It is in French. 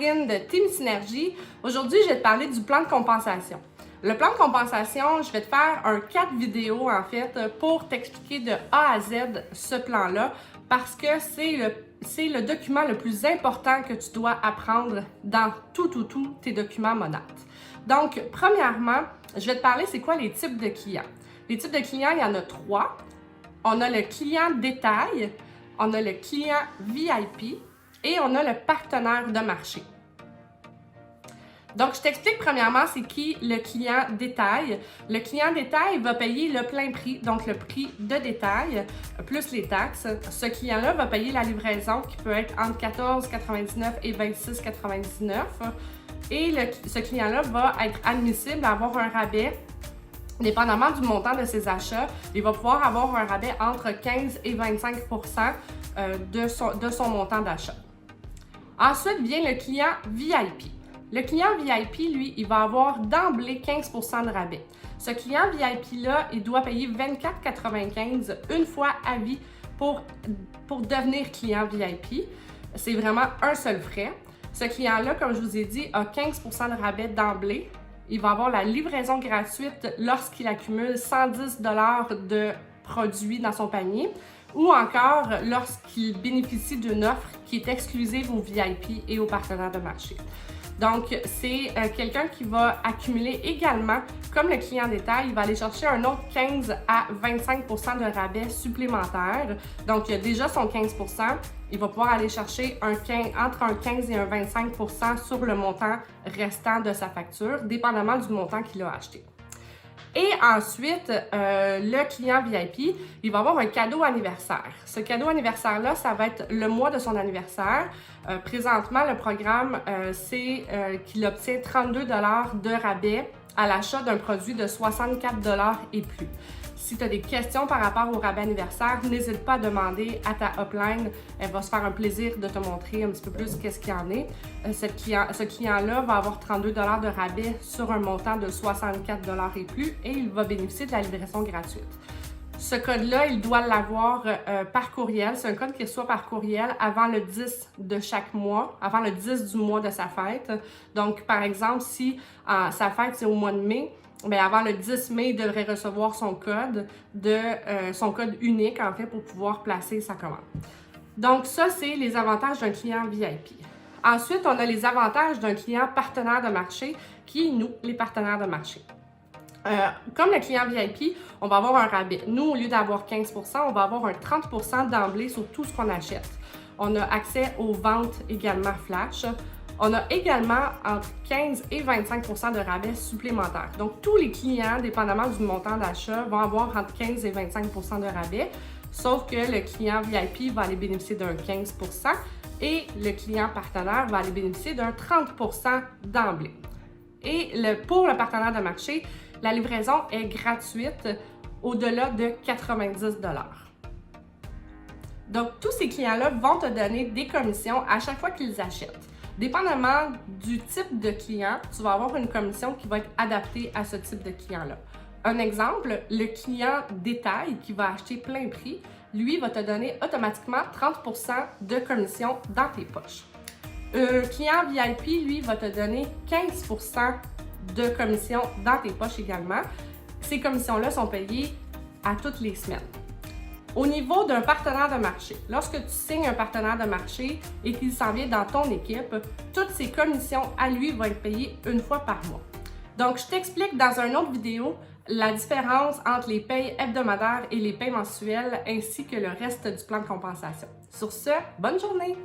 Karine de Team Synergie. Aujourd'hui, je vais te parler du plan de compensation. Le plan de compensation, je vais te faire un 4 vidéos en fait pour t'expliquer de A à Z ce plan-là parce que c'est le document le plus important que tu dois apprendre dans tous tes documents Monat. Donc, premièrement, je vais te parler c'est quoi les types de clients. Les types de clients, il y en a 3. On a le client détail, on a le client VIP et on a le partenaire de marché. Donc, je t'explique premièrement c'est qui le client détail. Le client détail va payer le plein prix, donc le prix de détail, plus les taxes. Ce client-là va payer la livraison qui peut être entre 14,99 et 26,99. Et ce client-là va être admissible à avoir un rabais. Dépendamment du montant de ses achats, il va pouvoir avoir un rabais entre 15 et 25 de son montant d'achat. Ensuite vient le client VIP. Le client VIP, lui, il va avoir d'emblée 15 de rabais. Ce client VIP-là, il doit payer 24,95 une fois à vie pour devenir client VIP. C'est vraiment un seul frais. Ce client-là, comme je vous ai dit, a 15 de rabais d'emblée. Il va avoir la livraison gratuite lorsqu'il accumule 110 $ de produits dans son panier ou encore lorsqu'il bénéficie d'une offre qui est exclusive aux VIP et aux partenaires de marché. Donc, c'est quelqu'un qui va accumuler également, comme le client détail, il va aller chercher un autre 15 à 25 de rabais supplémentaire. Donc, il a déjà son 15 il va pouvoir aller chercher entre un 15 et un 25 sur le montant restant de sa facture, dépendamment du montant qu'il a acheté. Et ensuite, le client VIP, il va avoir un cadeau anniversaire. Ce cadeau anniversaire-là, ça va être le mois de son anniversaire. Présentement, le programme, c'est qu'il obtient 32 $ de rabais à l'achat d'un produit de 64 $ et plus. Si tu as des questions par rapport au rabais anniversaire, n'hésite pas à demander à ta upline. Elle va se faire un plaisir de te montrer un petit peu plus qu'est-ce qu'il y en est. Ce client-là va avoir 32 $ de rabais sur un montant de 64 $ et plus et il va bénéficier de la livraison gratuite. Ce code-là, il doit l'avoir par courriel. C'est un code qui reçoit par courriel avant le 10 de chaque mois, avant le 10 du mois de sa fête. Donc, par exemple, si sa fête, c'est au mois de mai, bien, avant le 10 mai, il devrait recevoir son code unique, en fait, pour pouvoir placer sa commande. Donc, ça, c'est les avantages d'un client VIP. Ensuite, on a les avantages d'un client partenaire de marché, qui est nous, les partenaires de marché. Comme le client VIP, on va avoir un rabais. Nous, au lieu d'avoir 15 on va avoir un 30 d'emblée sur tout ce qu'on achète. On a accès aux ventes également flash. On a également entre 15 et 25 de rabais supplémentaires. Donc, tous les clients, dépendamment du montant d'achat, vont avoir entre 15 et 25 de rabais, sauf que le client VIP va aller bénéficier d'un 15 et le client partenaire va aller bénéficier d'un 30 d'emblée. Et pour le partenaire de marché, la livraison est gratuite au-delà de 90 $. Donc, tous ces clients-là vont te donner des commissions à chaque fois qu'ils achètent. Dépendamment du type de client, tu vas avoir une commission qui va être adaptée à ce type de client-là. Un exemple, le client détail qui va acheter plein prix, lui va te donner automatiquement 30 de commission dans tes poches. Un client VIP, lui, va te donner 15 de commission dans tes poches également. Ces commissions-là sont payées à toutes les semaines. Au niveau d'un partenaire de marché, lorsque tu signes un partenaire de marché et qu'il s'en vient dans ton équipe, toutes ces commissions à lui vont être payées une fois par mois. Donc, je t'explique dans une autre vidéo la différence entre les payes hebdomadaires et les paies mensuelles ainsi que le reste du plan de compensation. Sur ce, bonne journée!